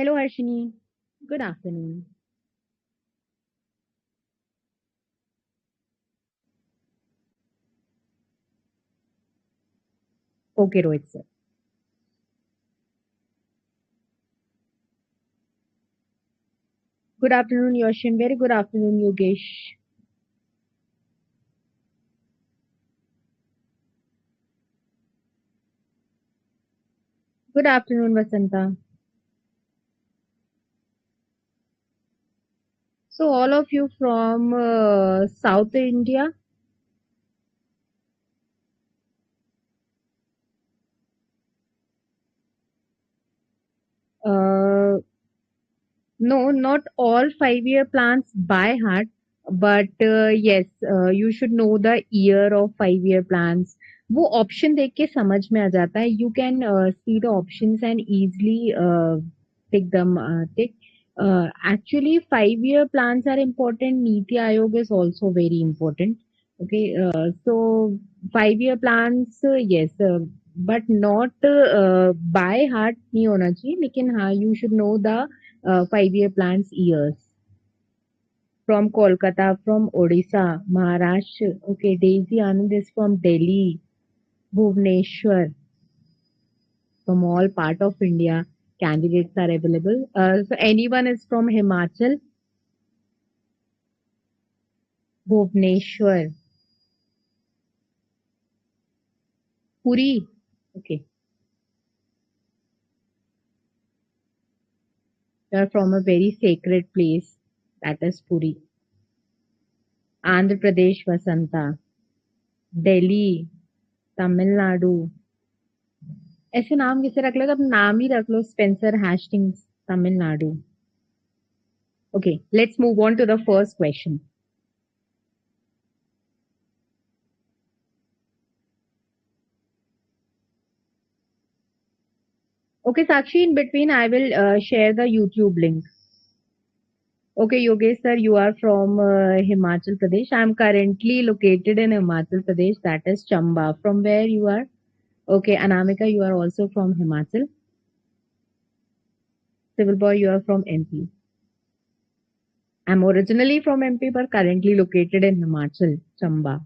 Hello, Harshini. Good afternoon. Okay, Rohit sir. Good afternoon, Yoshin. Very good afternoon, Yogesh. Good afternoon, Vasanta. So, all of you from South India, uh, no, not all 5 year plans by heart, but yes, you should know the year of 5 year plans. वो option देख के समझ में आ जाता है. You can see the options and easily take them. Take actually 5 year plans are important. Niti Aayog is also very important. Okay, so 5 year plans, yes, but not by heart नहीं होना चाहिए. लेकिन हाँ, you should know the 5 year plans years. From Kolkata, from Odisha, Maharashtra. Okay, Daisy Anand is from Delhi, Bhubaneswar, from all part of India. Candidates are available. So anyone is from Himachal, Bhubaneswar, Puri. Okay, they are from a very sacred place. That is Puri. Andhra Pradesh, Vasanta, Delhi, Tamil Nadu. ऐसे नाम किसे रख लो तो अब नाम ही रख लो Spencer Hastings Tamil Nadu. Okay, let's move on to the first question. Okay, Sakshi, in between, I will share the YouTube link. Okay, Yogesh sir, you are from Himachal Pradesh. I am currently located in Himachal Pradesh, that is Chamba. From where you are? Okay, Anamika, you are also from Himachal. Civil Boy, you are from MP. I'm originally from MP, but currently located in Himachal, Chamba.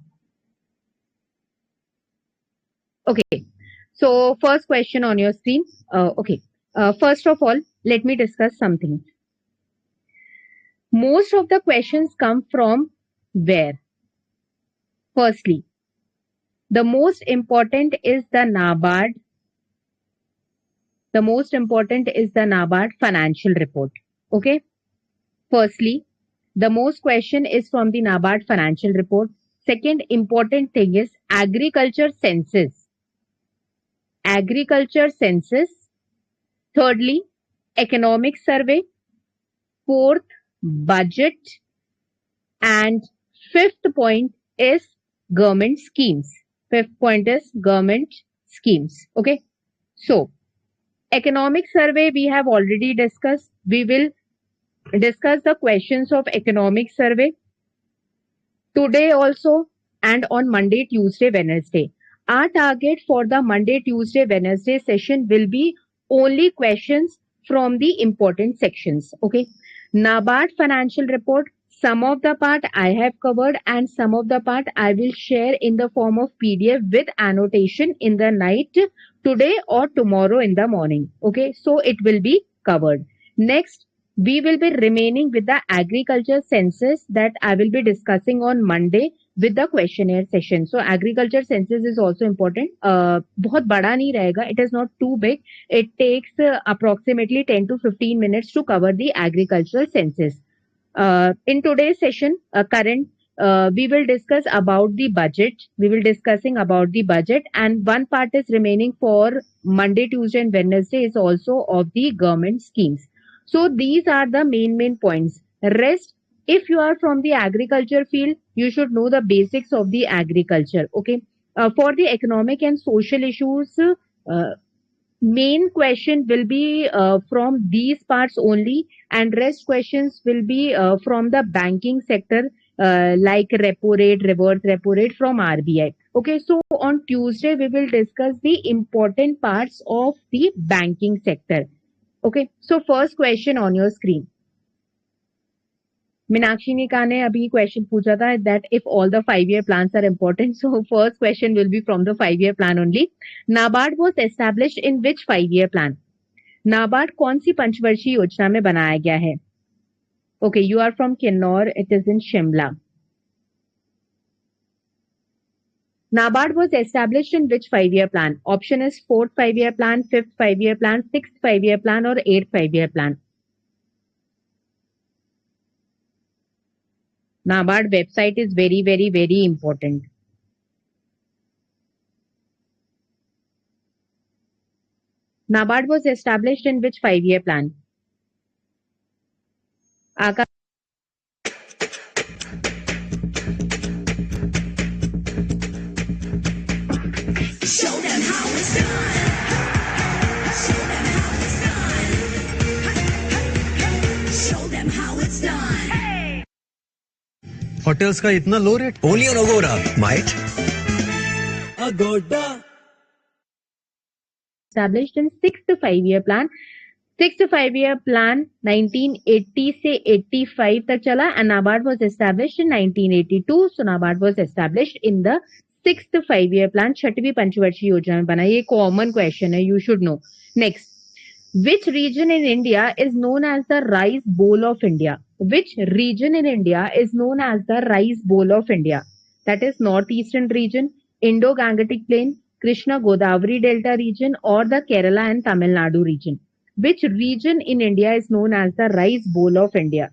Okay, so first question on your screen. Okay, first of all, let me discuss something. Most of the questions come from where? Firstly, the most important is the NABARD. The most important is the NABARD financial report. Okay. Firstly, the most question is from the NABARD financial report. Second important thing is agriculture census. Agriculture census. Thirdly, economic survey. Fourth, budget. And fifth point is government schemes. Fifth point is government schemes. Okay. So, economic survey we have already discussed. We will discuss the questions of economic survey today also and on Monday, Tuesday, Wednesday. Our target for the Monday, Tuesday, Wednesday session will be only questions from the important sections. Okay. NABARD financial report, some of the part I have covered and some of the part I will share in the form of PDF with annotation in the night today or tomorrow in the morning. Okay. So it will be covered. Next, we will be remaining with the agriculture census that I will be discussing on Monday with the questionnaire session. So agriculture census is also important. बहुत बड़ा नहीं रहेगा. It is not too big. It takes approximately 10 to 15 minutes to cover the agricultural census. In today's session, we will discuss about the budget. We will discussing about the budget, and one part is remaining for Monday, Tuesday, and Wednesday is also of the government schemes. So these are the main points. Rest, if you are from the agriculture field, you should know the basics of the agriculture. Okay. For the economic and social issues, main question will be from these parts only, and rest questions will be from the banking sector, like repo rate, reverse repo rate from RBI. Okay, so on Tuesday we will discuss the important parts of the banking sector. Okay, so first question on your screen. Minakshi Nika ने अभी question पूछा था that if all the 5-year plans are important, so first question will be from the 5-year plan only. NABARD was established in which 5-year plan? NABARD कौन सी पंचवर्षीय योजना में बनाया गया है? Okay, you are from Kinnaur, it is in Shimla. NABARD was established in which 5-year plan? Option is 4th 5-year plan, 5th 5-year plan, 6th 5-year plan or 8th 5-year plan. NABARD website is very, very, very important. NABARD was established in which 5-year plan? Akash. Show them how it's done. Show them how it's done. Show them how it's done. Hotels का इतना low rate? Only on Agoda. Might. Agoda. Established in 6th 5-year plan. 6th 5-year plan 1980 से 85 तक चला and NABARD was established in 1982. So NABARD was established in the 6th 5-year plan. छठवीं पंचवर्षीय योजना में बना. ये common question है, you should know. Next, which region in India is known as the rice bowl of India? Which region in India is known as the rice bowl of India? That is northeastern region, Indo-Gangetic Plain, Krishna Godavari Delta region or the Kerala and Tamil Nadu region. Which region in India is known as the rice bowl of India?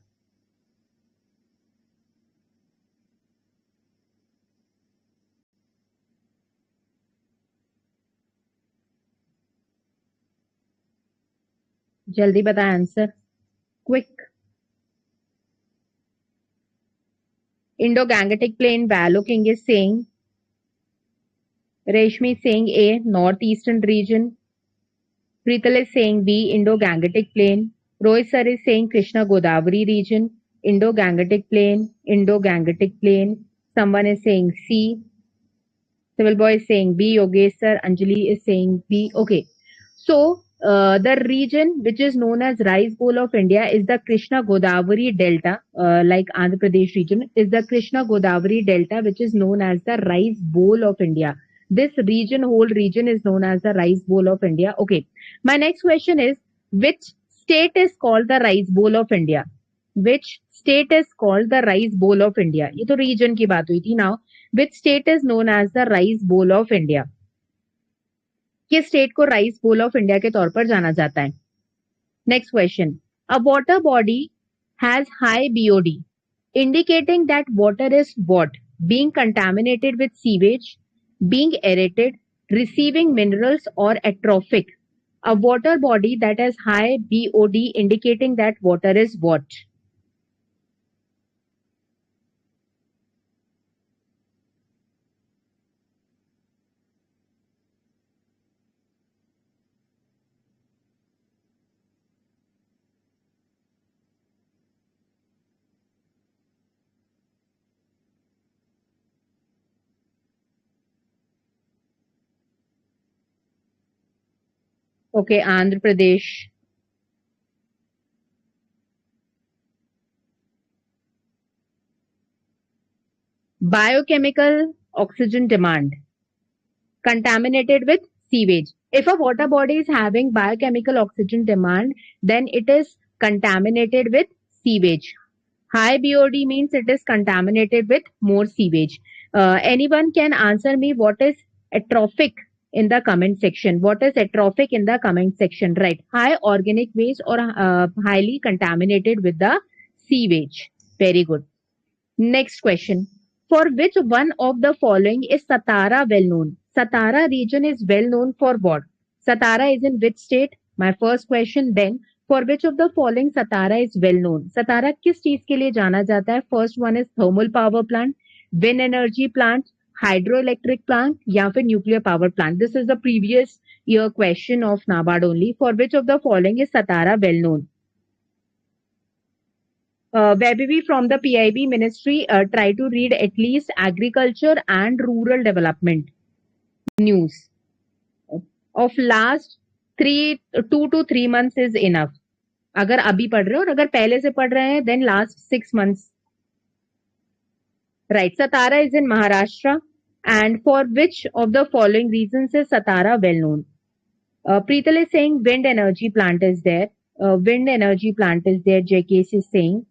जल्दी बताएं answer. Quick. Indo-Gangetic Plain, Valo King is saying. Reshmi is saying A, northeastern region. Preetal is saying B, Indo-Gangetic Plain. Rohit sir is saying Krishna Godavari region, Indo-Gangetic Plain, Indo-Gangetic Plain. Someone is saying C. Civil boy is saying B. Yogesh sir, Anjali is saying B. Okay. So, the region which is known as rice bowl of India is the Krishna Godavari Delta, like Andhra Pradesh region, is the Krishna Godavari Delta, which is known as the rice bowl of India. This region, whole region is known as the rice bowl of India. Okay. My next question is, which state is called the rice bowl of India? Which state is called the rice bowl of India? ये तो region की बात हुई थी. Now, which state is known as the rice bowl of India? किस state को rice bowl of India के तौर पर जाना जाता है? Next question. A water body has high BOD indicating that water is what? Being contaminated with sewage, being aerated, receiving minerals or atrophic. A water body that has high BOD indicating that water is what? Okay, Andhra Pradesh. Biochemical oxygen demand contaminated with sewage. If a water body is having biochemical oxygen demand, then it is contaminated with sewage. High BOD means it is contaminated with more sewage. Anyone can answer me what is atrophic in the comment section? What is atrophic in the comment section? Right. High organic waste or highly contaminated with the sewage. Very good. Next question. For which one of the following is Satara well known? Satara region is well known for what? Satara is in which state? My first question. Then, for which of the following Satara is well known? Satara किस चीज के लिए जाना जाता है? First one is thermal power plant, wind energy plant, hydroelectric plant या फिर nuclear power plant. This is the previous year question of NABARD only. For which of the following is Satara well known? Webibi from the PIB ministry, try to read at least agriculture and rural development news of last 2 to 3 months is enough. अगर अभी पढ़ रहे हो और अगर पहले से पढ़ रहे हैं then last 6 months. Right. Satara is in Maharashtra. And for which of the following reasons is Satara well known? Preetal is saying wind energy plant is there. Wind energy plant is there. JKS is saying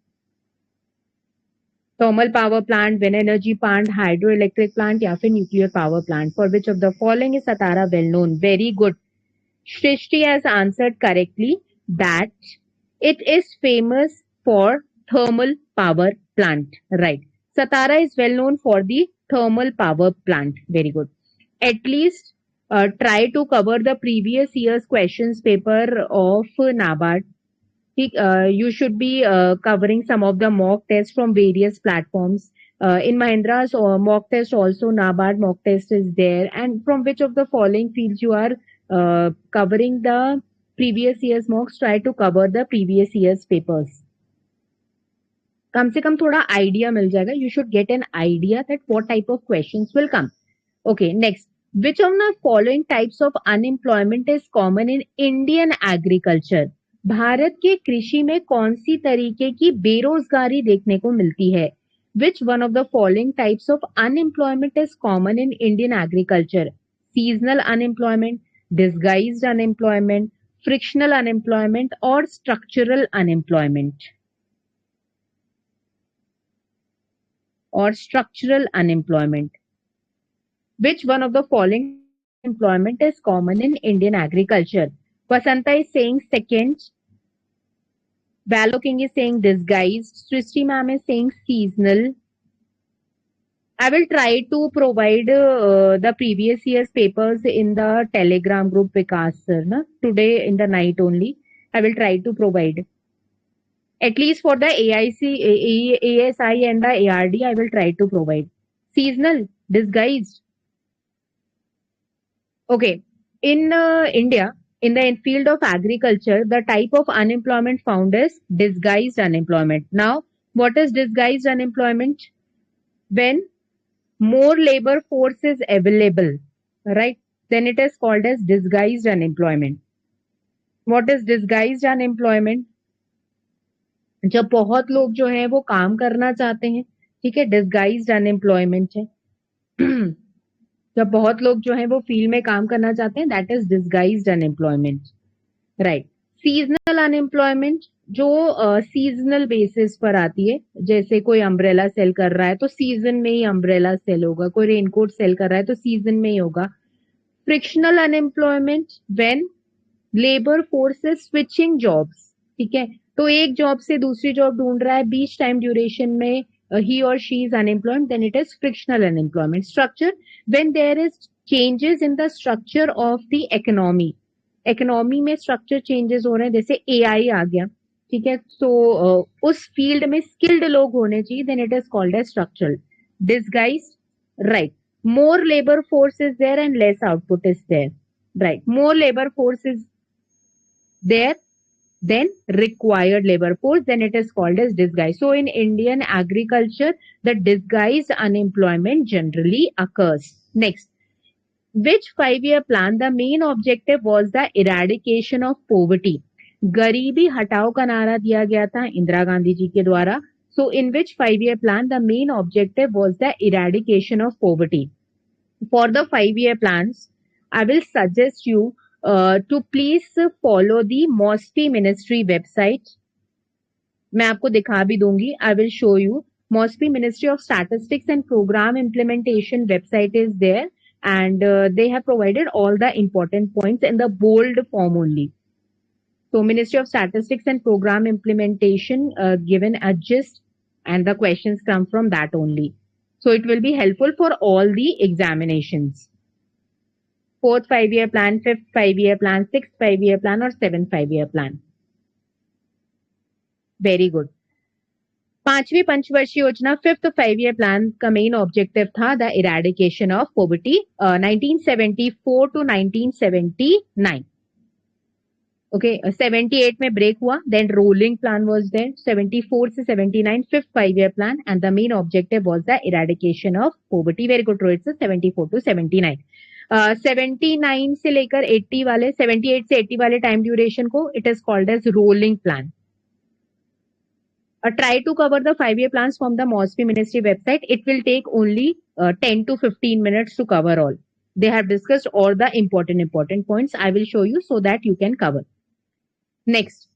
thermal power plant, wind energy plant, hydroelectric plant या फिर nuclear power plant. For which of the following is Satara well known? Very good. Shrishti has answered correctly that it is famous for thermal power plant. Right. Satara is well known for the thermal power plant. Very good. At least try to cover the previous year's questions paper of NABARD. You should be covering some of the mock tests from various platforms. In Mahindra's mock test also, NABARD mock test is there. And from which of the following fields you are covering the previous year's mocks, try to cover the previous year's papers. कम से कम थोड़ा idea मिल जाएगा. You should get an idea that what type of questions will come. Okay, next. Which of the following types of unemployment is common in Indian agriculture? Bharat के कृषि में कौन सी तरीके की बेरोजगारी देखने को मिलती है? Which one of the following types of unemployment is common in Indian agriculture? Seasonal unemployment, disguised unemployment, frictional unemployment, or structural unemployment? Or structural unemployment. Which one of the following employment is common in Indian agriculture? Vasanta is saying second. Valo King is saying disguised. Srishti ma'am is saying seasonal. I will try to provide the previous year's papers in the Telegram group Vikas sir. Today in the night only. I will try to provide. At least for the AIC, ASI and the ARD, I will try to provide. Seasonal, disguised. Okay. In India, in the field of agriculture, the type of unemployment found is disguised unemployment. Now, what is disguised unemployment? When more labor force is available, right? Then it is called as disguised unemployment. What is disguised unemployment? जब बहुत लोग जो है वो काम करना चाहते हैं, ठीक है, डिस्गाइज्ड अनएम्प्लॉयमेंट है. जब बहुत लोग जो है वो फील्ड में काम करना चाहते हैं, that is disguised unemployment. Right. Seasonal unemployment जो सीजनल बेसिस पर आती है, जैसे कोई अम्ब्रेला सेल कर रहा है तो सीजन में ही अम्ब्रेला सेल होगा, कोई रेनकोट सेल कर रहा है तो सीजन में ही होगा. Frictional unemployment when labour force is switching jobs, ठीक है, तो एक जॉब से दूसरी जॉब ढूंढ रहा है, बीच टाइम ड्यूरेशन में he or she is unemployed, then it is frictional unemployment. Structure, when there is changes in the structure of the economy. Economy में structure changes हो रहे हैं, जैसे AI आ गया, ठीक है, तो उस फील्ड में skilled लोग होने चाहिए, then it is called as structural. Disguised, right. More labor force is there and less output is there. Right. More labor force is there then required labor force, then it is called as disguise. So in Indian agriculture, the disguised unemployment generally occurs. Next, which 5-year plan, the main objective was the eradication of poverty? गरीबी हटाओ का नारा दिया गया था इंदिरा गांधी जी के द्वारा. So in which 5-year plan, the main objective was the eradication of poverty? For the 5-year plans, I will suggest you to please follow the MOSPI Ministry website. मैं आपको दिखा भी दूंगी. I will show you. MOSPI Ministry of Statistics and Program Implementation website is there, and they have provided all the important points in the bold form only. So Ministry of Statistics and Program Implementation given a gist, and the questions come from that only. So it will be helpful for all the examinations. 4th 5-year plan, 5th 5-year plan, 6th 5-year plan और 7th 5-year plan. Very good. 5वीं पंचवर्षीय योजना 5th 5-year plan का main objective था the eradication of poverty 1974 to 1979. Okay, 78 में break हुआ, then rolling plan was there. 74 से 79 5th 5-year plan, and the main objective was the eradication of poverty. Very good, Rohit sir. 74 to 79. 79 से लेकर 80 वाले 78 से 80 वाले time duration को it is called as rolling plan. Try to cover the 5-year plans from the MOSPI Ministry website. It will take only 10 to 15 minutes to cover all. They have discussed all the important points. I will show you so that you can cover. Next,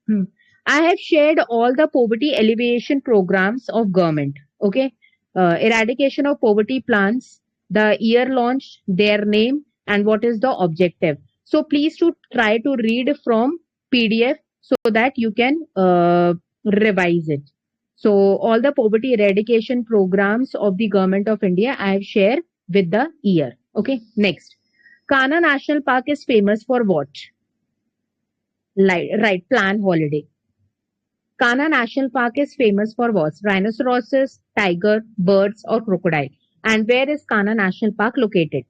I have shared all the poverty alleviation programs of government. Okay, eradication of poverty plans, the year launched, their name, and what is the objective. So please to try to read from PDF so that you can revise it. So all the poverty eradication programs of the government of India I have shared with the year. Okay, next. Kanha National Park is famous for what? Right, plan holiday. Kanha National Park is famous for what? Rhinoceroses, tiger, birds, or crocodile. And where is Kanha National Park located?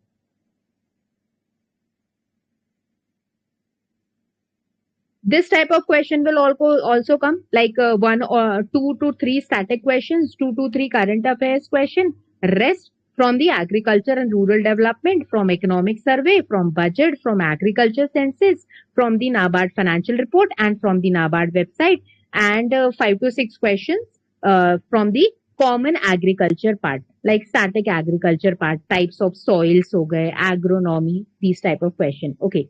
This type of question will also come like 1 or 2 to 3 static questions, 2 to 3 current affairs question, rest from the agriculture and rural development, from economic survey, from budget, from agriculture census, from the NABARD financial report and from the NABARD website, and 5 to 6 questions from the common agriculture part, like static agriculture part, types of soils, ho gaye, agronomy, these type of question. Okay.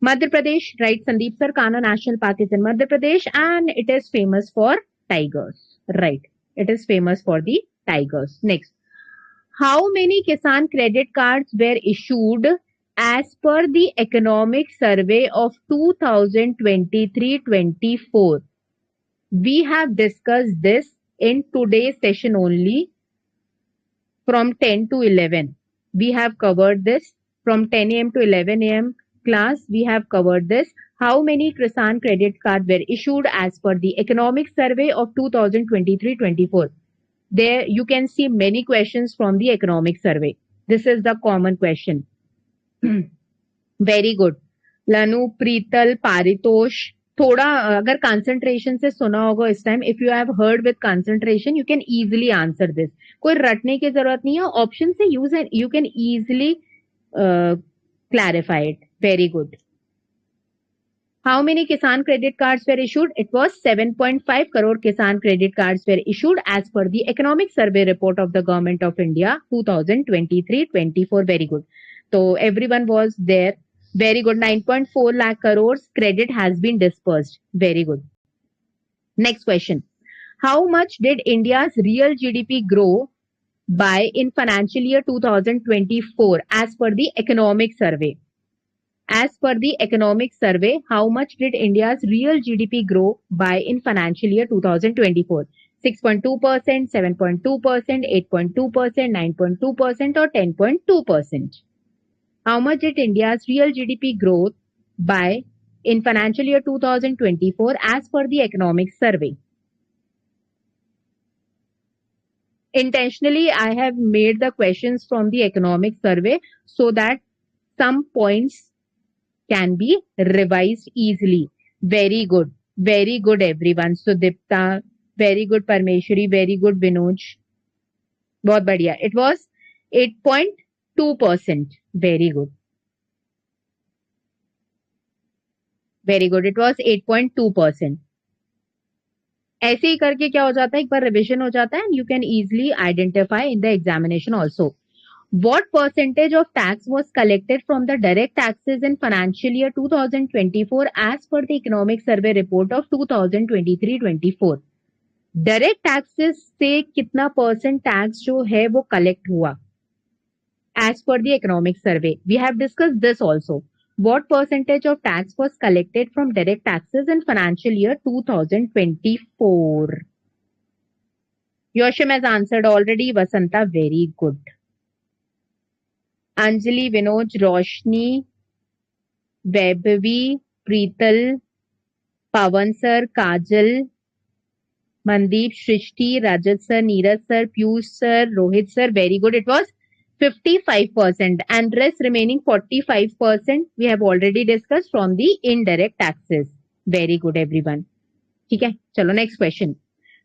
Madhya Pradesh, right, Sandeep sir, Kanha National Park is in Madhya Pradesh and it is famous for tigers. Right, it is famous for the tigers. Next, how many Kisan credit cards were issued as per the economic survey of 2023-24? We have discussed this in today's session only from 10 to 11. We have covered this from 10 a.m. to 11 a.m. class. We have covered this. How many Kisan credit cards were issued as per the economic survey of 2023-24? There you can see many questions from the economic survey. This is the common question. Very good. Lanu, Preetal, Paritosh. थोड़ा अगर concentration से सुना होगा इस time, if you have heard with concentration you can easily answer this. कोई रटने की जरूरत नहीं है, ऑप्शन से use and you can easily clarify it. Very good. How many Kisan credit cards were issued? It was 7.5 crore Kisan credit cards were issued as per the economic survey report of the government of India 2023-24. Very good. So everyone was there. Very good. 9.4 lakh crores credit has been dispersed. Very good. Next question. How much did India's real GDP grow by in financial year 2024 as per the economic survey? As per the economic survey, how much did India's real GDP grow by in financial year 2024? 6.2%, 7.2%, 8.2%, 9.2% or 10.2%? How much did India's real GDP grow by in financial year 2024 as per the economic survey? Intentionally, I have made the questions from the economic survey so that some points can be revised easily. Very good. Very good, everyone. Sudipta, very good, Parmeshwari, very good, Vinoj. बहुत बढ़िया. It was 8.2%. Very good. Very good. It was 8.2%. ऐसे ही करके क्या हो जाता है, एक बार revision हो जाता है and you can easily identify in the examination also. What percentage of tax was collected from the direct taxes in financial year 2024 as per the economic survey report of 2023-24? Direct taxes से कितना percent tax जो है वो collect हुआ as पर the economic survey? We have discuss this also. What percentage of tax was collected from direct taxes in financial year 2024? Yoshim has answered already. Vasanta, very good. Anjali, Vinod, Roshni, Vaibhavi, Preetal, Pawan sir, Kajal, Mandeep, Shrishti, Rajat sir, Neeraj sir, Piyush sir, Rohit sir. Very good. It was 55% and rest remaining 45% we have already discussed from the indirect taxes. Very good, everyone. ठीक है, चलो next question.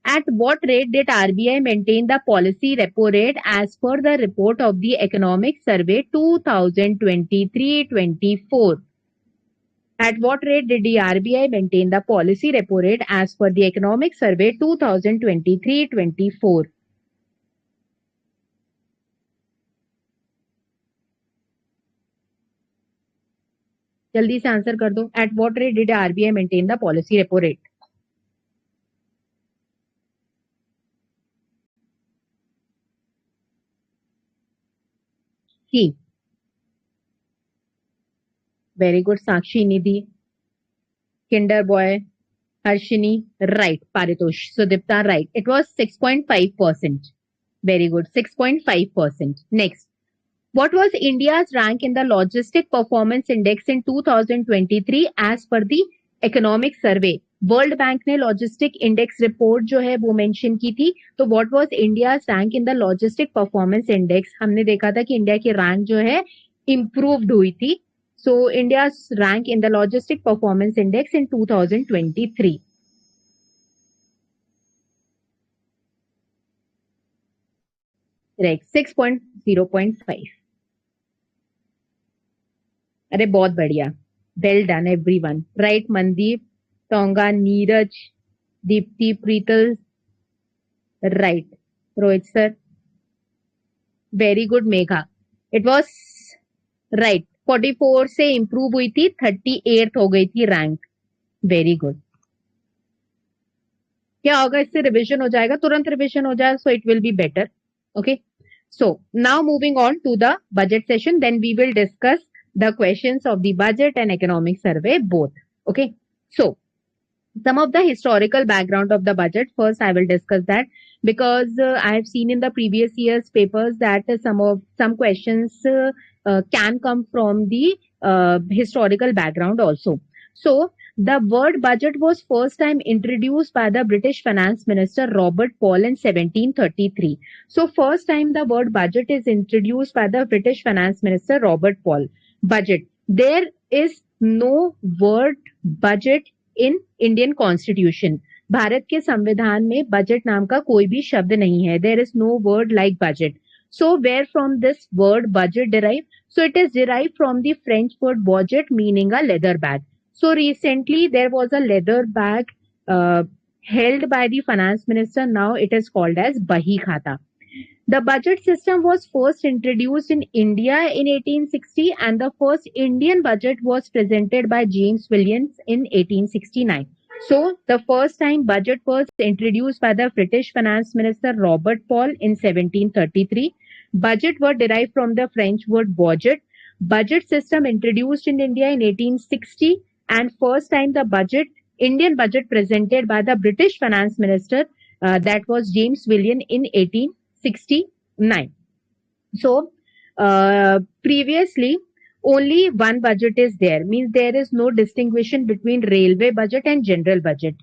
At what rate did RBI maintain the policy repo rate as per the report of the Economic Survey 2023-24? At what rate did the RBI maintain the policy repo rate as per the Economic Survey 2023-24? जल्दी से answer कर दो. At what rate did RBI maintain the policy repo rate? C. Very good. Sakshi, Nidhi, Kinder Boy, Harshini, right. Paritosh. Sudipta, right. It was 6.5%. Very good. 6.5%. Next. What was India's rank in the Logistic Performance Index in 2023 as per the Economic Survey? World bank ने logistic index report जो है वो mention की थी. तो what was India rank in the logistic performance index? हमने देखा था कि इंडिया की रैंक जो है इंप्रूव्ड हुई थी. So India rank in the logistic performance index in 2023. Correct. 6.0.5. अरे बहुत बढ़िया. Well done everyone. Right. Mandeep, Tonga, Neeraj, Deepti, Prital, right. Rohit sir, very good. Megha, it was right. 44 से इंप्रूव हुई थी, 38 हो गई थी रैंक. Very good. क्या होगा इससे? रिविजन हो जाएगा, तुरंत रिविजन हो जाए, so it will be better. Okay. So now moving on to the budget session, then we will discuss the questions of the budget and economic survey both. Okay. So some of the historical background of the budget. First, I will discuss that because I have seen in the previous year's papers that some questions can come from the historical background also. So the word budget was first time introduced by the British finance minister Robert Paul in 1733. So first time the word budget is introduced by the British finance minister Robert Paul. Budget. There is no word budget in Indian constitution. Bharat के संविधान में budget नाम का कोई भी शब्द नहीं है. There is no word like budget. So where from this word budget derive? So it is derive from the French word bougette meaning a leather bag. So recently there was a leather bag held by the finance minister. Now it is called as Bahi Khata. The budget system was first introduced in India in 1860 and the first Indian budget was presented by James Williams in 1869. So, the first time budget was introduced by the British finance minister Robert Paul in 1733. Budget were derived from the French word budget. Budget system introduced in India in 1860 and first time the Indian budget presented by the British finance minister that was James Williams in 1869. So, previously, only one budget is there. Means there is no distinction between railway budget and general budget.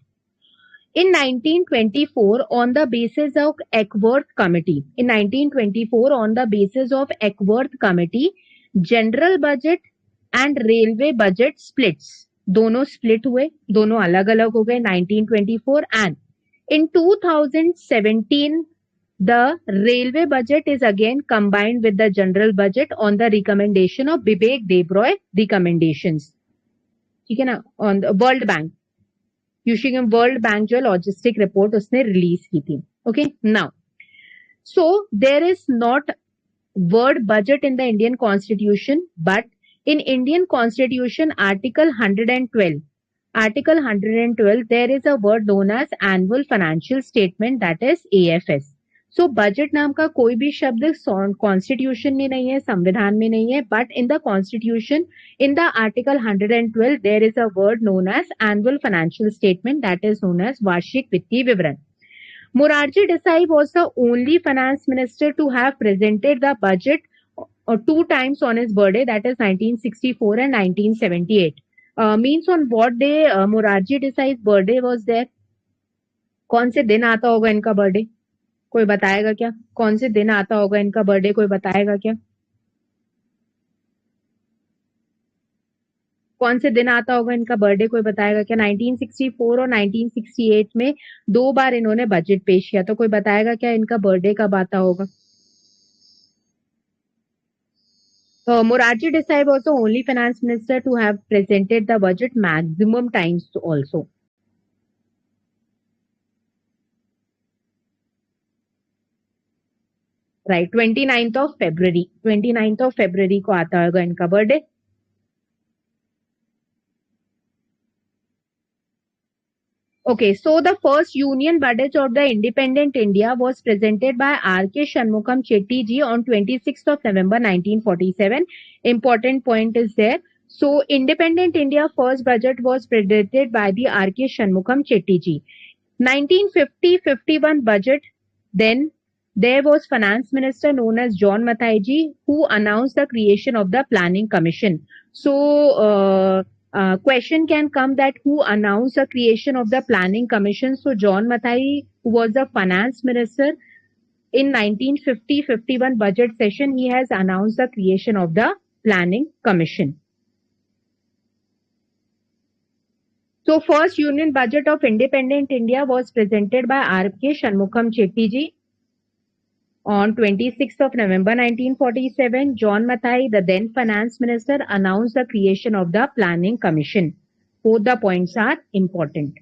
In 1924, on the basis of Ackworth Committee, general budget and railway budget splits. दोनों split हुए, दोनों अलग अलग हो गए 1924 and in 2017 the railway budget is again combined with the general budget on the recommendation of Vivek Debroy recommendations. ठीक है ना? On the World Bank. World Bank जो logistic report उसने release की थी. Okay. Now, so there is not word budget in the Indian Constitution, but in Indian Constitution, Article 112, there is a word known as Annual Financial Statement, that is AFS. So, budget नाम का कोई भी शब्द Constitution में नहीं है, संविधान में नहीं है, but in the Constitution, in the Article 112, there is a word known as Annual Financial Statement, that is known as वार्षिक वित्तीय विवरण. Morarji Desai was the only finance minister to have presented the budget two times on his birthday, that is 1964 and 1978. Means on what day Morarji Desai's birthday was there? कौन से दिन आता होगा इनका birthday? कोई बताएगा क्या? कौन से दिन आता होगा इनका बर्थडे? कोई बताएगा क्या? कौन से दिन आता होगा इनका बर्थडे, कोई बताएगा क्या? 1964 और 1968 में 2 बार इन्होंने बजट पेश किया, तो कोई बताएगा क्या इनका बर्थडे कब आता होगा? Morarji Desai was the only finance minister to have presented the budget maximum times also. Right, 29th of February. 29th of February को आता होगा इनका birthday. Okay, so the first union budget of the independent India was presented by R.K. Shanmugam Chetty ji on 26th of November 1947. Important point is there. So, independent India first budget was presented by the R.K. Shanmugam Chetty ji. 1950-51 budget, then there was finance minister known as John Mathai ji who announced the creation of the planning commission. So, question can come that who announced the creation of the planning commission? So John Mathai, who was the finance minister in 1950-51 budget session, he has announced the creation of the planning commission. So first union budget of independent India was presented by R.K. Shanmugam Chetty ji on 26th of November 1947. John Mathai, the then finance minister, announced the creation of the planning commission. Both the points are important.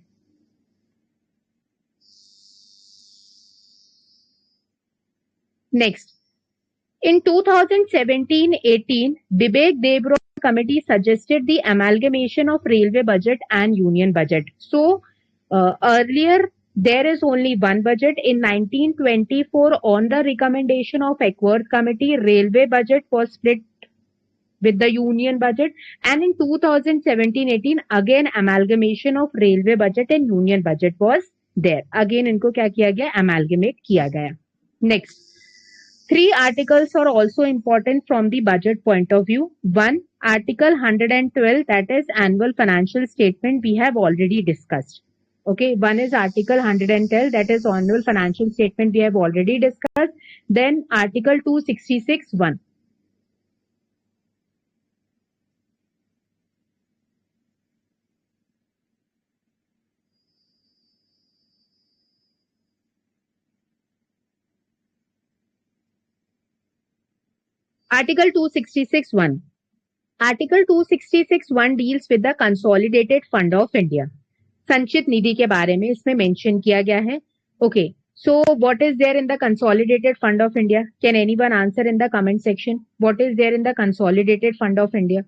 Next, in 2017-18, Bibek Debroy committee suggested the amalgamation of railway budget and union budget. So earlier there is only one budget. In 1924, on the recommendation of Eckworth committee, railway budget was split with the union budget, and in 2017-18 again amalgamation of railway budget and union budget was there. Again इनको क्या किया गया? Amalgamate किया गया. Next, 3 articles are also important from the budget point of view. One, Article 112, that is annual financial statement, we have already discussed. Okay, one is Article 112, that is annual financial statement, we have already discussed. Then Article 266, 1. Article 266, 1. Article 266, 1 deals with the Consolidated Fund of India. संचित निधि के बारे में इसमें mention किया गया है. Okay, so what is there in the Consolidated Fund of India? Can anyone answer in the comment section? What is there in the Consolidated Fund of India?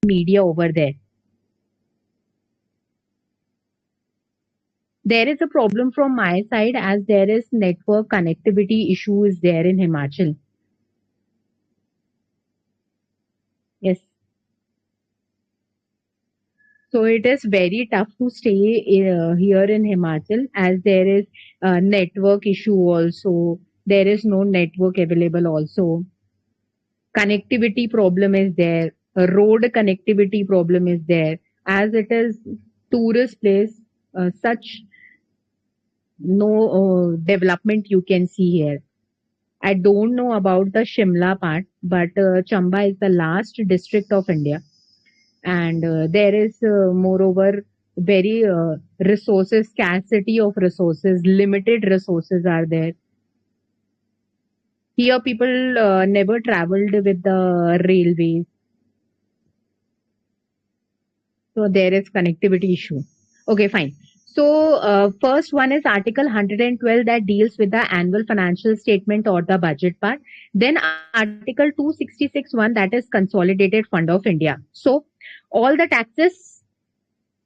media over there. There is a problem from my side as there is network connectivity issues there in Himachal. Yes. So it is very tough to stay here in Himachal as there is a network issue also. There is no network available also. Connectivity problem is there. A road connectivity problem is there. As it is tourist place, such no development you can see here. I don't know about the Shimla part, but Chamba is the last district of India, and there is moreover very resources scarcity of resources, limited resources are there. Here, people never traveled with the railways, so there is connectivity issue. Okay, fine. So, first one is Article 112 that deals with the annual financial statement or the budget part. Then Article 266(1) that is Consolidated Fund of India. So, all the taxes,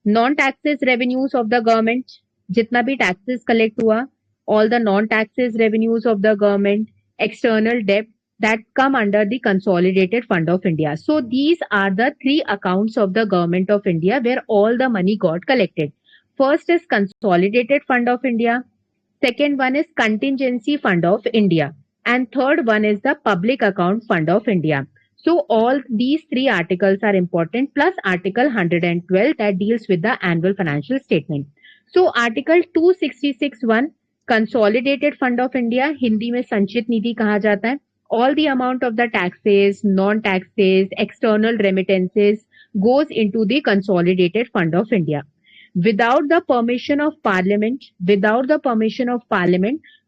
non-taxes revenues of the government, जितना भी taxes collect हुआ, all the non-taxes revenues of the government, external debt that come under the Consolidated Fund of India. So these are the three accounts of the government of India where all the money got collected. First is Consolidated Fund of India. Second one is Contingency Fund of India. And third one is the Public Account Fund of India. So all these three articles are important plus Article 112 that deals with the annual financial statement. So Article 266(1) Consolidated Fund of India, Hindi में संचित निधि कहा जाता है. All the amount of the taxes, non-taxes, external remittances goes into the Consolidated Fund of India. Without the permission of Parliament,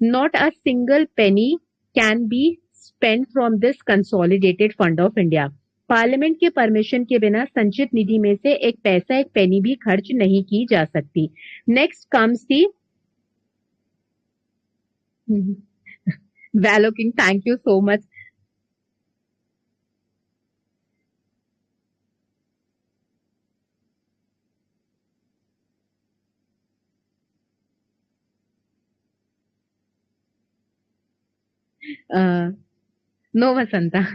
not a single penny can be spent from this Consolidated Fund of India. Parliament के permission के बिना संचित निधि में से एक पैसा एक पेनी भी खर्च नहीं की जा सकती. Next comes the Valor King, thank you so much. No, Vasanta.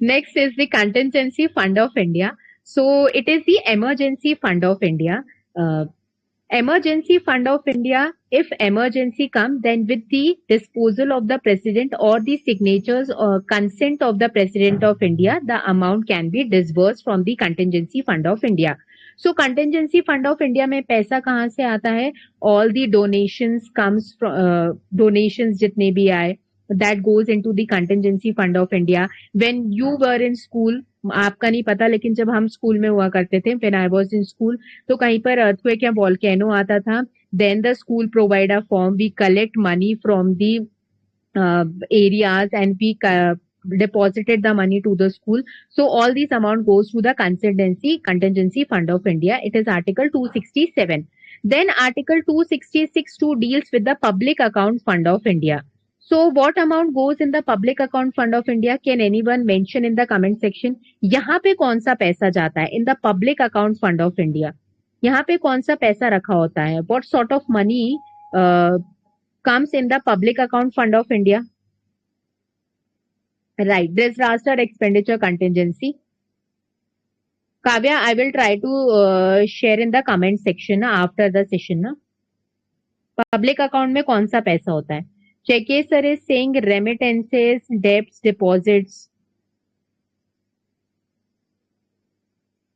Next is the Contingency Fund of India. So it is the Emergency Fund of India. Emergency Fund of India, if emergency comes, then with the disposal of the president or the signatures or consent of the president of India, the amount can be disbursed from the Contingency Fund of India. So Contingency Fund of India में पैसा कहाँ से आता है? All the donations comes from donations जितने भी आए, that goes into the Contingency Fund of India. When you were in school, आपका नहीं पता लेकिन जब हम स्कूल में हुआ करते थे, when I was in school, तो कहीं पर earthquake या volcano आता था, then the school provide a form, we collect money from the areas and we deposited the money to the school. So all this amount goes to the Contingency Fund of India. It is Article 267. Then Article 266(2) deals with the Public Account Fund of India. So what amount goes in the Public Account Fund of India? Can anyone mention in the comment section? यहाँ पे कौन सा पैसा जाता है? In the Public Account Fund of India. यहाँ पे कौन सा पैसा रखा होता है? What sort of money comes in the Public Account Fund of India? Right, disaster expenditure contingency. Kavya, I will try to share in the comment section after the session. Public account में कौन सा पैसा होता है? Cheque sir is saying remittances, debts, deposits,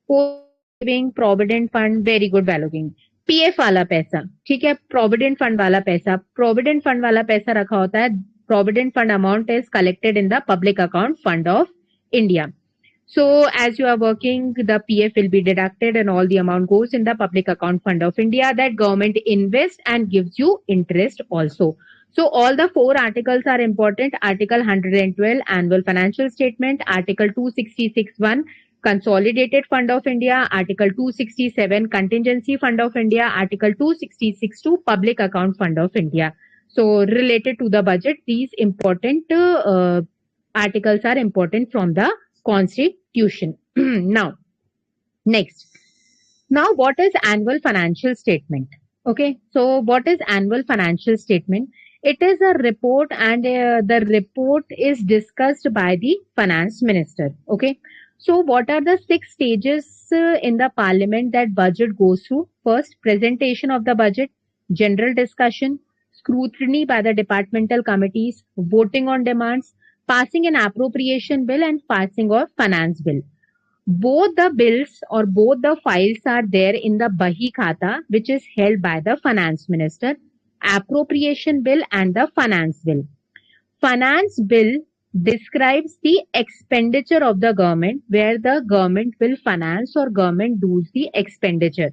saving, provident fund. Very good, Valoging. PF वाला पैसा, ठीक है, provident fund वाला पैसा रखा होता है. Provident fund amount is collected in the Public Account Fund of India. So as you are working, the PF will be deducted and all the amount goes in the Public Account Fund of India that government invests and gives you interest also. So all the four articles are important. Article 112 Annual Financial Statement, Article 266(1) Consolidated Fund of India, Article 267 Contingency Fund of India, Article 266(2) Public Account Fund of India. So related to the budget, these important articles are important from the Constitution. Now, Next, now what is annual financial statement? Okay, so what is annual financial statement? It is a report, and the report is discussed by the finance minister. Okay, so what are the 6 stages in the parliament that budget goes through? First, presentation of the budget, general discussion, scrutiny by the departmental committees, voting on demands, passing an appropriation bill, and passing of finance bill. Both the bills or both the files are there in the Bahi Khata, which is held by the finance minister, appropriation bill and the finance bill. Finance bill describes the expenditure of the government, where the government will finance or government does the expenditure.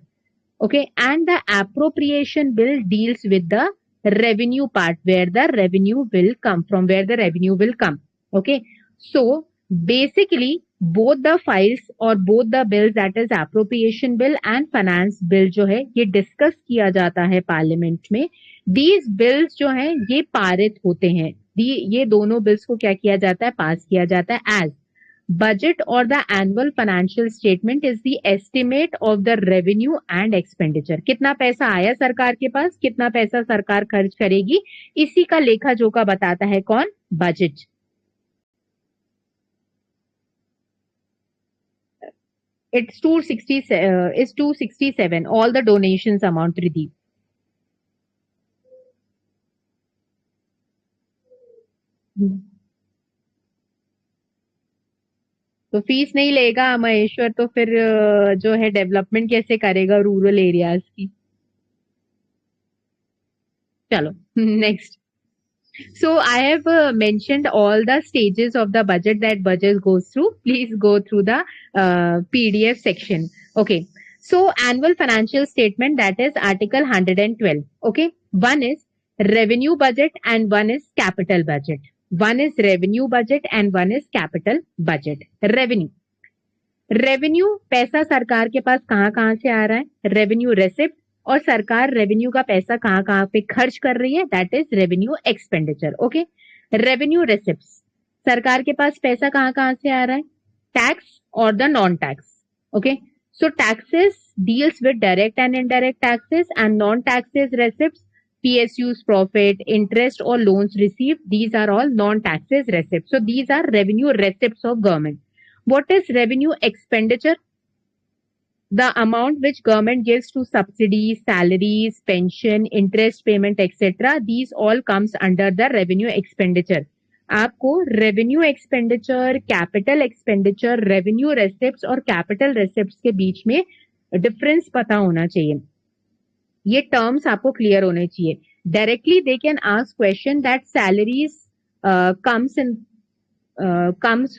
Okay, and the appropriation bill deals with the revenue part, where the revenue will come from, where the revenue will come. Okay, so basically both the files or both the bills, that is appropriation bill and finance bill, जो है ये discuss किया जाता है parliament में. these bills जो हैं ये पारित होते हैं. ये दोनों बिल्स को क्या किया जाता है, पास किया जाता है. As budget or the annual financial statement is the estimate of the revenue and expenditure. कितना पैसा आया सरकार के पास, कितना पैसा सरकार खर्च करेगी, इसी का लेखा जोखा बताता है कौन, budget. It's 267 all the donations amount Riddhi. तो फीस नहीं लेगा महेश्वर, तो फिर जो है डेवलपमेंट कैसे करेगा रूरल एरियाज की. चलो next. So I have mentioned all the stages of the budget that budget goes through. Please go through the PDF section. Okay. So annual financial statement, that is Article 112. Okay. One is revenue budget and one is capital budget. One is revenue budget and one is capital budget. Revenue. Revenue पैसा सरकार के पास कहाँ कहाँ से आ रहा है, revenue receipt, और सरकार रेवेन्यू का पैसा कहाँ कहाँ पे खर्च कर रही है, that is revenue expenditure. Okay, revenue रेसिप्ट्स, सरकार के पास पैसा कहाँ कहाँ से आ रहा है, टैक्स और the non tax. Okay, so taxes deals with direct and indirect taxes, and non-taxes receipts, PSU's profit, interest or loans received, these are all non-taxes receipts. So these are revenue receipts of government. What is revenue expenditure? The amount which government gives to subsidies, salaries, pension, interest payment, etc. These all comes under the revenue expenditure. आपको revenue expenditure, capital expenditure, revenue receipts और capital रेसिप्ट्स के बीच में difference पता होना चाहिए. ये terms आपको clear होने चाहिए. Directly they can ask question that salaries comes.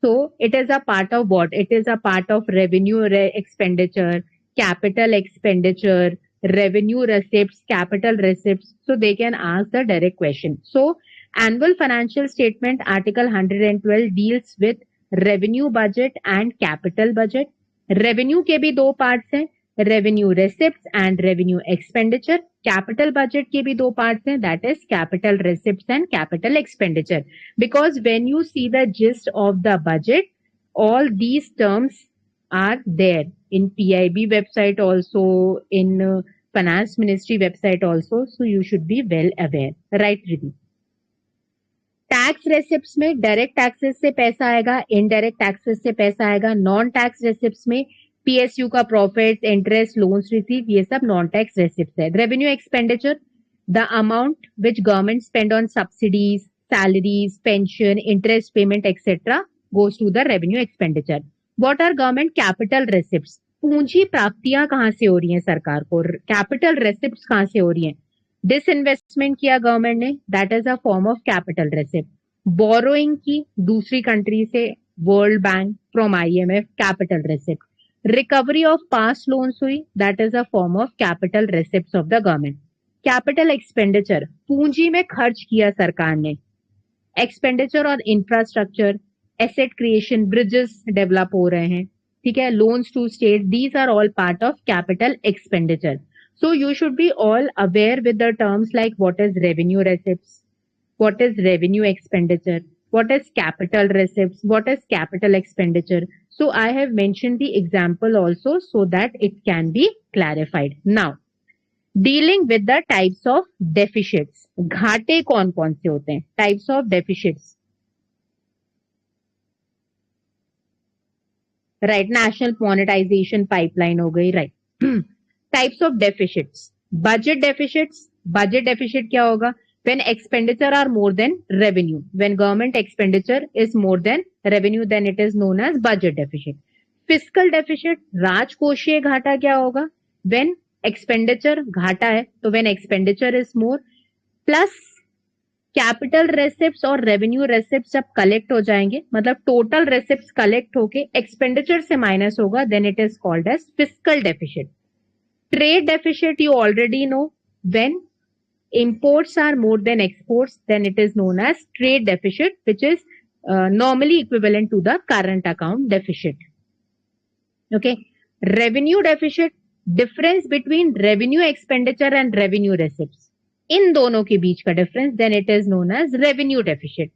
So it is a part of what? It is a part of revenue expenditure, capital expenditure, revenue receipts, capital receipts. So they can ask the direct question. So annual financial statement, Article 112 deals with revenue budget and capital budget. Revenue के भी दो parts हैं, revenue receipts and revenue expenditure. Capital budget के भी दो parts हैं, that is capital receipts and capital expenditure. Because when you see the gist of the budget, all these terms are there in PIB website also, in finance ministry website also, so you should be well aware, right Riddhi? Tax रेसिप्ट्स में direct taxes से पैसा आएगा, indirect taxes से पैसा आएगा. Non tax रेसिप्ट्स में PSU का profit, interest, loans receive, ये सब नॉन टैक्स रेसिप्ट्स है. Revenue expenditure, the amount which government spend on subsidies, salaries, pension, interest payment etcetera goes to the revenue expenditure. What are government capital receipts? पूंजी प्राप्तियां कहां से हो रही हैं सरकार को, कैपिटल रेसिप्ट्स कहां से हो रही हैं. डिसइन्वेस्टमेंट किया गवर्नमेंट ने, that is a form of capital receipt. Borrowing की दूसरी कंट्री से, world bank, from IMF, capital receipt. Recovery of past loans हुई, that is a form of capital receipts of the government. Capital expenditure, पूंजी में खर्च किया सरकार ने. Expenditure on infrastructure, asset creation, bridges develop हो रहे हैं, ठीक है, loans to state, these are all part of capital expenditure. So you should be all aware with the terms like what is revenue receipts, what is revenue expenditure, what is capital receipts, what is capital expenditure. So I have mentioned the example also so that it can be clarified. Now, dealing with the types of deficits. घाटे कौन कौन से होते हैं? Types of deficits. Right, national monetization pipeline हो गई, right. Types of deficits. Budget deficits. Budget deficit क्या होगा? When expenditure are more than revenue. When government expenditure is more than revenue, then it is known as budget deficit. Fiscal deficit, राजकोषीय घाटा क्या होगा? When expenditure घाटा है, तो when expenditure is more, plus capital receipts और revenue receipts जब collect हो जाएंगे, मतलब टोटल रेसिप्ट्स कलेक्ट होके एक्सपेंडिचर से माइनस होगा, then it is called as fiscal deficit. Trade deficit you already know, when imports are more than exports, then it is known as trade deficit, which is normally equivalent to the current account deficit. Okay. Revenue deficit, difference between revenue expenditure and revenue receipts. इन दोनों के बीच का difference, then it is known as revenue deficit.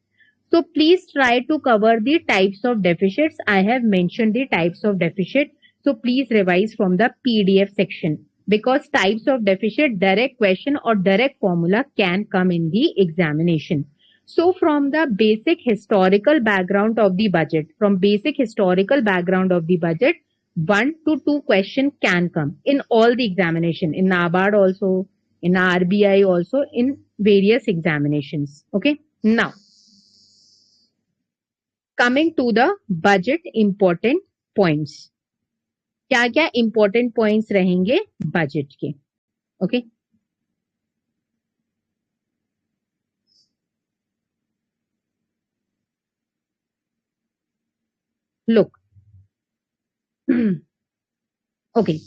So please try to cover the types of deficits. I have mentioned the types of deficit. So please revise from the PDF section. Because types of deficit, direct question or direct formula can come in the examination. So from the basic historical background of the budget, 1 to 2 question can come in all the examination, in NABARD also, in RBI also, in various examinations. Okay. Now, coming to the budget important points. क्या क्या important points रहेंगे budget के? Okay, look. Okay,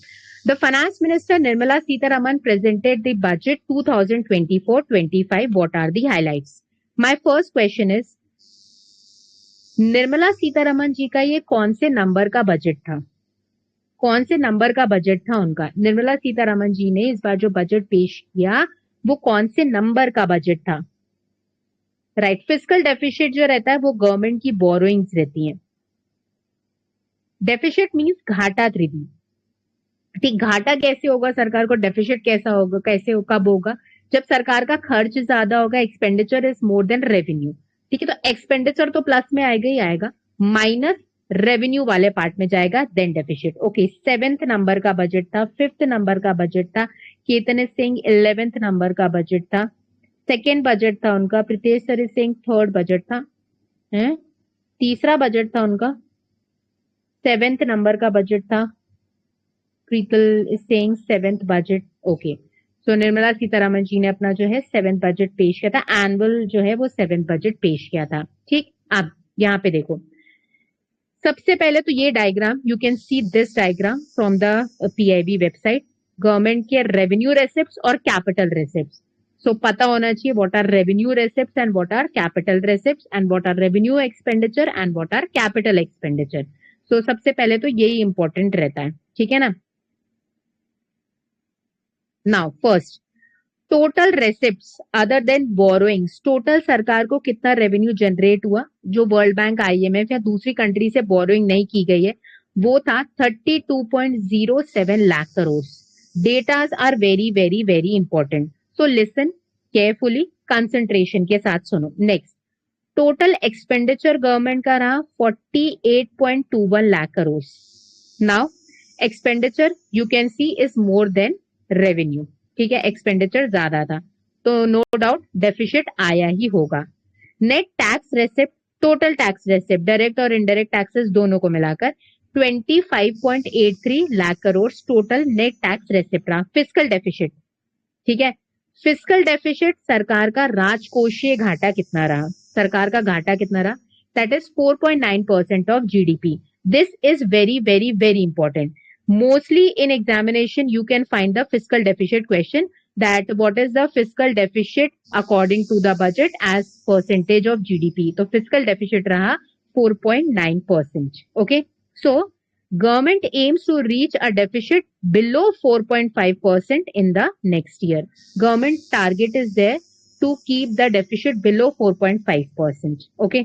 the finance minister Nirmala Sitharaman presented the budget 2024-25. What are the highlights? My first question is, Nirmala Sitharaman ji का ये कौन से number का budget था? कौन से नंबर का बजट था उनका? निर्मला सीतारमन जी ने इस बार जो बजट पेश किया वो कौन से नंबर का बजट था? राइट. फिस्कल डेफिसिट जो रहता है वो गवर्नमेंट की बोरोइंग्स रहती हैं. डेफिसिट मींस घाटा त्रिदी. ठीक, घाटा कैसे होगा सरकार को? डेफिसिट कैसा होगा, कैसे कब होगा? जब सरकार का खर्च ज्यादा होगा, expenditure is more than revenue. ठीक है, तो एक्सपेंडिचर तो प्लस में आएगा ही आएगा, माइनस रेवेन्यू वाले पार्ट में जाएगा, then deficit. Okay, 7th number का बजट था, 5th नंबर का बजट था केतन सिंह, 11th नंबर का बजट था, 2nd बजट था उनका प्रीतेश्वरी सिंह, 3rd बजट था, तीसरा बजट था उनका, 7th नंबर का बजट था, Preetal Singh 7th budget. Okay, सो निर्मला सीतारमन जी ने अपना जो है 7th बजट पेश किया था, एनुअल जो है वो 7th बजट पेश किया था. ठीक, अब यहाँ पे देखो, सबसे पहले तो ये diagram, you can see this diagram from the PIB website. Government के रेवेन्यू रेसिप्ट्स और कैपिटल रेसिप्ट्स. सो पता होना चाहिए what are revenue receipts and what are capital receipts and what are revenue expenditure and what are capital expenditure. So सबसे पहले तो यही important रहता है. ठीक है ना. Now first, total रेसिप्ट्स other than borrowings. Total सरकार को कितना रेवेन्यू जनरेट हुआ जो वर्ल्ड बैंक, आईएमएफ या दूसरी कंट्री से बोरोइंग नहीं की गई है, वो था 32.07 lakh crore. Datas are very very very important, so listen carefully, concentration के साथ सुनो. नेक्स्ट, टोटल एक्सपेंडिचर गवर्नमेंट का रहा 48.21 lakh crore. Now expenditure you can C is more than revenue. ठीक है, एक्सपेंडिचर ज्यादा था तो नो डाउट डेफिसिट आया ही होगा. Net tax receipt, total tax receipt direct और इनडायरेक्ट टैक्सेस दोनों को मिलाकर 25.83 lakh crore total net tax receipt रहा. फिस्कल डेफिसिट, ठीक है, फिस्कल डेफिसिट सरकार का राजकोषीय घाटा कितना रहा? सरकार का घाटा कितना रहा? That is 4.9% of GDP. This is very very very important. Mostly in examination you can find the fiscal deficit question, that what is the fiscal deficit according to the budget as percentage of GDP. तो fiscal deficit रहा 4.9%. Okay, so government aims to reach a deficit below 4.5% in the next year. Government target is there to keep the deficit below 4.5%. Okay.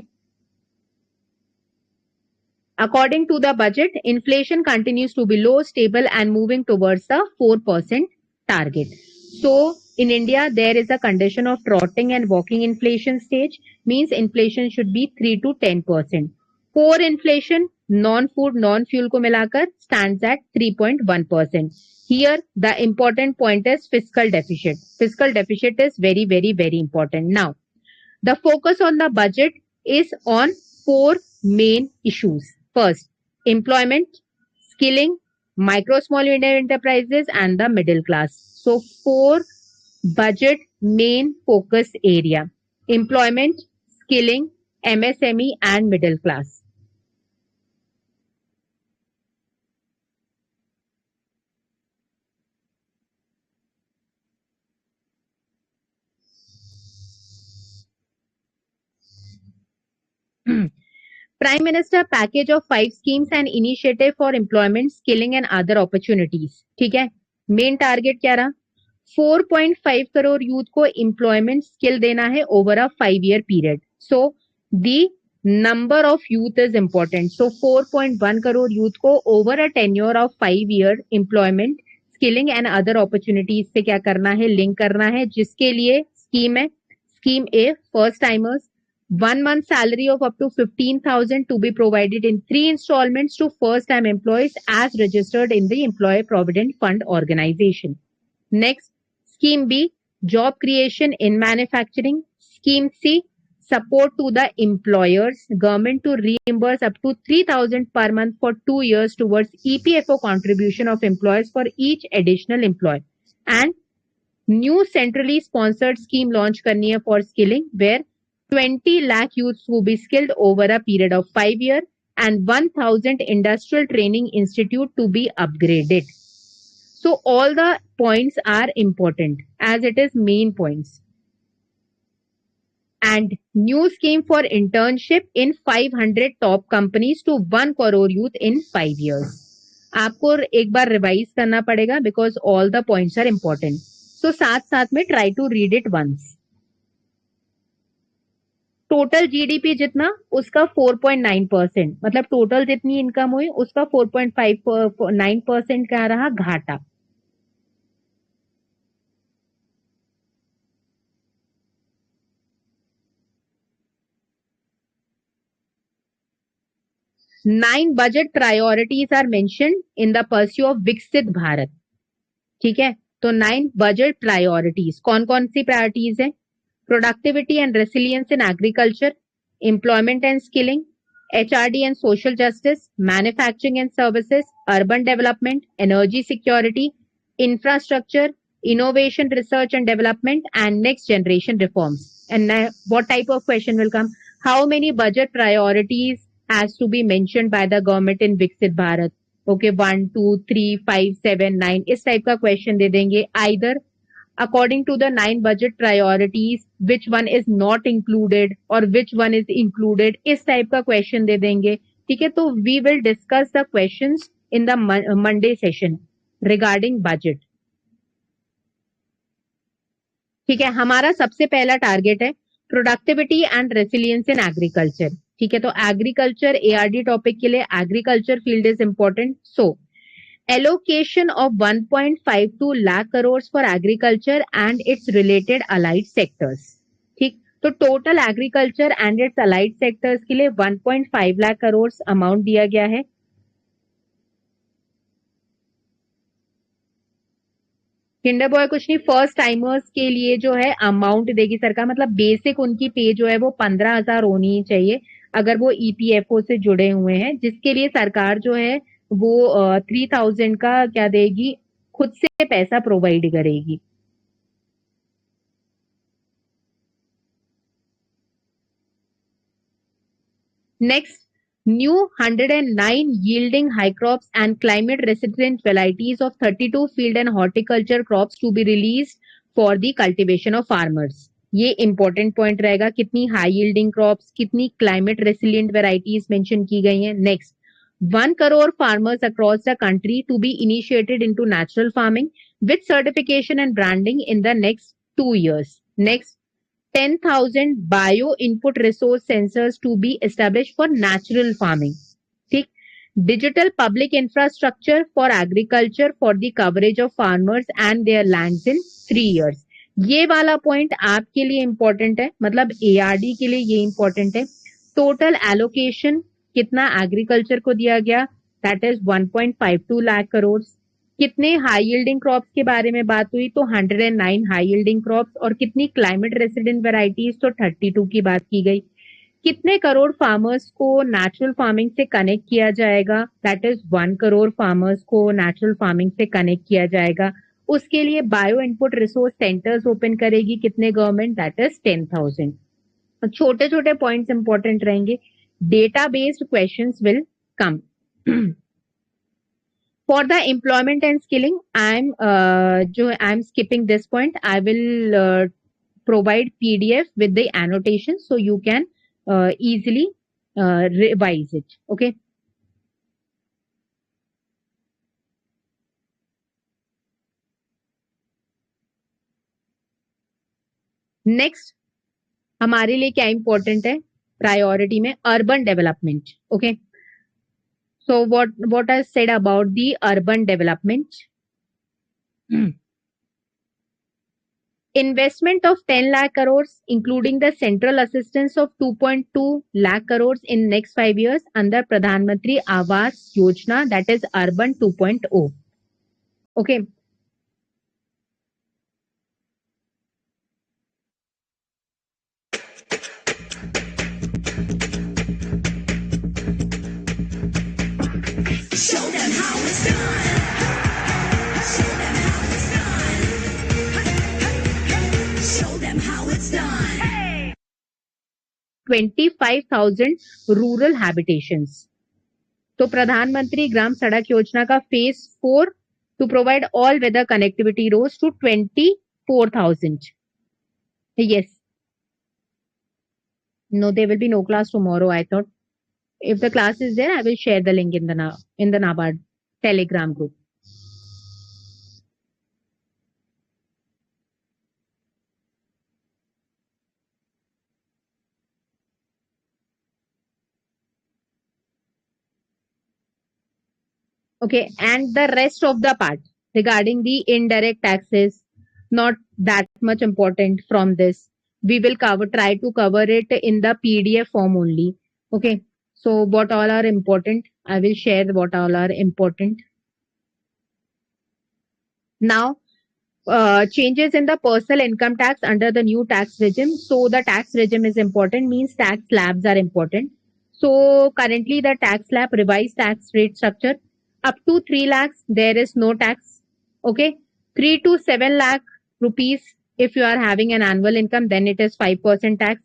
According to the budget, inflation continues to be low, stable, and moving towards the 4% target. So, in India, there is a condition of trotting and walking inflation stage, means inflation should be 3 to 10%. Core inflation, non-food, non-fuel ko milakar, stands at 3.1%. Here, the important point is fiscal deficit. Fiscal deficit is very, very, very important. Now, the focus on the budget is on four main issues. First, employment, skilling, micro small enterprises, and the middle class. So, four budget main focus area: employment, skilling, MSME, and middle class. Prime Minister package of 5 schemes and initiative for employment, skilling and other opportunities. ठीक है, main target क्या रहा? 4.5 crore youth को employment skill देना है over a 5-year period. So the number of youth is important. So 4.1 crore youth को over a tenure of 5-year employment, skilling and other opportunities से क्या करना है? लिंक करना है, जिसके लिए स्कीम है. Scheme A, first timers, 1 month salary of up to 15,000 to be provided in 3 installments to first-time employees as registered in the Employee Provident Fund organization. Next, Scheme B, job creation in manufacturing. Scheme C, support to the employers, government to reimburse up to 3,000 per month for 2 years towards EPFO contribution of employers for each additional employee. And new centrally sponsored scheme launch करनी है for skilling, where 20 lakh youths will be skilled over a period of 5 years and 1,000 industrial training institute to be upgraded. So all the points are important as it is main points. And new scheme for internship in 500 top companies to 1 crore youth in 5 years. आपको एक बार revise करना पड़ेगा because all the points are important. So साथ साथ में try to read it once. Total GDP जितना उसका 4.9%, मतलब टोटल जितनी इनकम हुई उसका 4.59% क्या रहा? घाटा. Nine budget priorities are mentioned in the pursuit of विकसित भारत. ठीक है, तो 9 budget priorities कौन कौन सी प्रायोरिटीज है? Productivity and resilience in agriculture, employment and skilling, HRD and social justice, manufacturing and services, urban development, energy security, infrastructure, innovation, research and development, and next generation reforms. And what type of question will come? How many budget priorities has to be mentioned by the government in Viksit Bharat? Okay, 1, 2, 3, 5, 7, 9. इस type का question दे देंगे. Either according to the 9 budget priorities, which one is not included or which one is included, इस type का question दे देंगे. ठीक है, तो we will discuss the questions in the Monday session regarding budget. ठीक है, हमारा सबसे पहला टारगेट है productivity and resilience in agriculture. ठीक है, तो एग्रीकल्चर एआरडी टॉपिक के लिए agriculture field is important. So allocation of 1.52 lakh crores for agriculture and its related allied sectors. ठीक, तो total agriculture and it's allied sectors के लिए 1.5 लाख करोड़ अमाउंट दिया गया है. किंडर बॉय कुछ नहीं, फर्स्ट टाइमर्स के लिए जो है अमाउंट देगी सरकार, मतलब बेसिक उनकी पे जो है वो 15,000 होनी चाहिए अगर वो ईपीएफओ से जुड़े हुए हैं, जिसके लिए सरकार जो है वो 3,000 का क्या देगी? खुद से पैसा प्रोवाइड करेगी. Next, new 109 yielding high crops and climate resilient varieties of 32 field and horticulture crops to be released for the cultivation of farmers. ये इंपॉर्टेंट पॉइंट रहेगा. कितनी हाई यील्डिंग क्रॉप्स, कितनी क्लाइमेट रेसिलिएंट वेराइटीज मेंशन की गई हैं. Next, 1 crore farmers across the country to be initiated into natural farming with certification and branding in the next 2 years. Next, 10,000 bio input resource sensors to be established for natural farming. ठीक. Digital public infrastructure for agriculture for the coverage of farmers and their lands in 3 years. ये वाला point आपके लिए important है, मतलब ARD के लिए ये इंपॉर्टेंट है. टोटल एलोकेशन कितना एग्रीकल्चर को दिया गया, दैट इज 1.52 लाख करोड़. कितने हाई यील्डिंग क्रॉप्स के बारे में बात हुई, तो 109 हाई यील्डिंग क्रॉप्स. और कितनी क्लाइमेट रेसिडेंट वेराइटीज, तो 32 की बात की गई. कितने करोड़ फार्मर्स को नेचुरल फार्मिंग से कनेक्ट किया जाएगा, दैट इज 1 करोड़ फार्मर्स को नेचुरल फार्मिंग से कनेक्ट किया जाएगा. उसके लिए bio input resource centres open करेगी कितने गवर्नमेंट, दैट इज 10,000. छोटे छोटे पॉइंट्स इंपॉर्टेंट रहेंगे. Data based questions will come. For the employment and skilling, I'm skipping this point. I will provide PDF with the annotation so you can easily revise it. Okay. Next, हमारे लिए क्या important है priority में, urban development. Okay. So what I said about the urban development. Investment of 10 lakh crores, including the central assistance of 2.2 lakh crores in next 5 years under Pradhan Mantri Awas Yojana, that is Urban 2.0. Okay. Show them how it's done. Show them how it's done. Show them how it's done. 25,000 rural habitations. तो प्रधानमंत्री ग्राम सड़क योजना का phase 4 to provide all weather connectivity rose to 24,000. Yes. No, there will be no class tomorrow, I thought. If the class is there, I will share the link in the NABARD Telegram group. Okay, and the rest of the part regarding the indirect taxes, not that much important from this. We will try to cover it in the PDF form only. Okay, so what all are important? I will share what all are important. Now, changes in the personal income tax under the new tax regime. So the tax regime is important, means tax slabs are important. So currently the tax slab revised tax rate structure, up to 3 lakhs there is no tax. Okay, 3 to 7 lakh rupees if you are having an annual income, then it is 5% tax.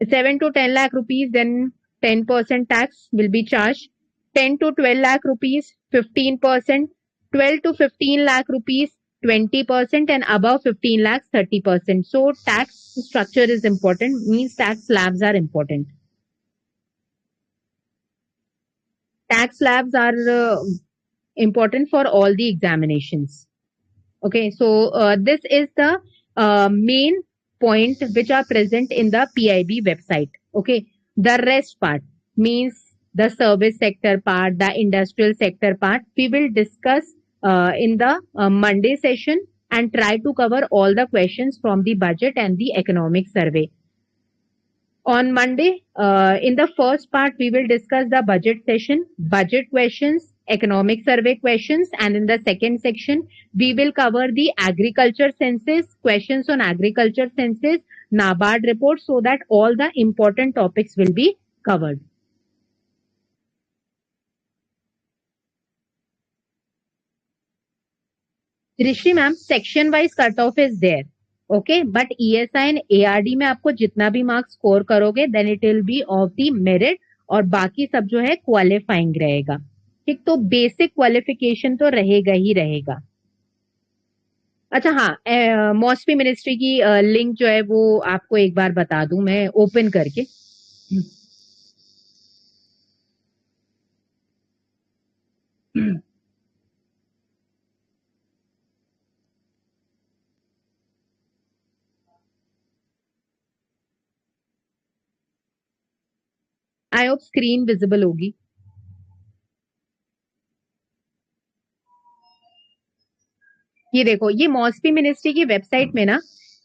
7 to 10 lakh rupees, then 10% tax will be charged. 10 to 12 lakh rupees, 15%. 12 to 15 lakh rupees, 20%, and above 15 lakhs, 30%. So tax structure is important, means tax slabs are important. Tax slabs are important for all the examinations. Okay, so this is the main point which are present in the PIB website. Okay, the rest part means the service sector part, the industrial sector part, we will discuss in the Monday session and try to cover all the questions from the budget and the economic survey. On Monday, in the first part, we will discuss the budget session, budget questions, economic survey questions, and in the second section, we will cover the agriculture census, questions on agriculture census, NABARD report, so that all the important topics will be covered. Rishi ma'am, section wise cutoff is there. Okay, but ESI and ARD में आपको जितना भी marks score करोगे then it will be of the merit, और बाकी सब जो है क्वालिफाइंग रहेगा. ठीक, तो बेसिक क्वालिफिकेशन तो रहेगा ही रहेगा. अच्छा हाँ, मॉस्फी मिनिस्ट्री की लिंक जो है वो आपको एक बार बता दूं मैं ओपन करके. आई होप स्क्रीन विजिबल होगी। ये देखो, ये मॉस्पी मिनिस्ट्री की वेबसाइट में ना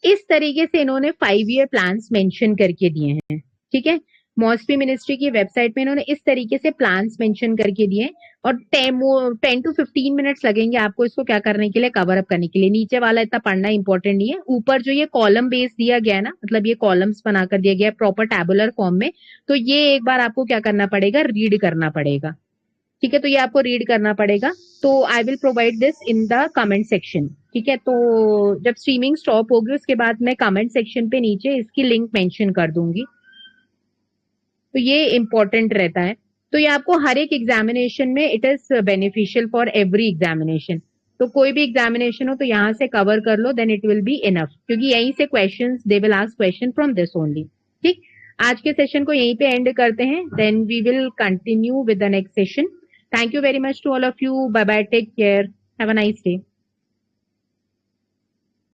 इस तरीके से इन्होंने 5 ईयर प्लान्स मेंशन करके दिए हैं। ठीक है, मॉस्पी मिनिस्ट्री की वेबसाइट में इन्होंने इस तरीके से प्लान्स मेंशन करके दिए हैं, और 10 to 15 मिनट्स लगेंगे आपको इसको क्या करने के लिए, कवर अप करने के लिए। नीचे वाला इतना पढ़ना इंपॉर्टेंट नहीं है, ऊपर जो ये कॉलम बेस दिया गया है ना, मतलब ये कॉलम्स बनाकर दिया गया है प्रॉपर टैबुलर फॉर्म में, तो ये एक बार आपको क्या करना पड़ेगा, रीड करना पड़ेगा। ठीक है, तो ये आपको रीड करना पड़ेगा। तो I will provide this in the comment section. ठीक है, तो जब स्ट्रीमिंग स्टॉप होगी उसके बाद मैं कमेंट सेक्शन पे नीचे इसकी लिंक मेंशन कर दूंगी। तो ये इंपॉर्टेंट रहता है। तो ये आपको हर एक एग्जामिनेशन में it is beneficial for every examination. तो कोई भी एग्जामिनेशन हो तो यहाँ से कवर कर लो, then it will be enough, क्योंकि यहीं से questions they will ask question from this only. ठीक, आज के सेशन को यहीं पे एंड करते हैं, then we will continue with the next session. Thank you very much to all of you. Bye bye. Take care. Have a nice day.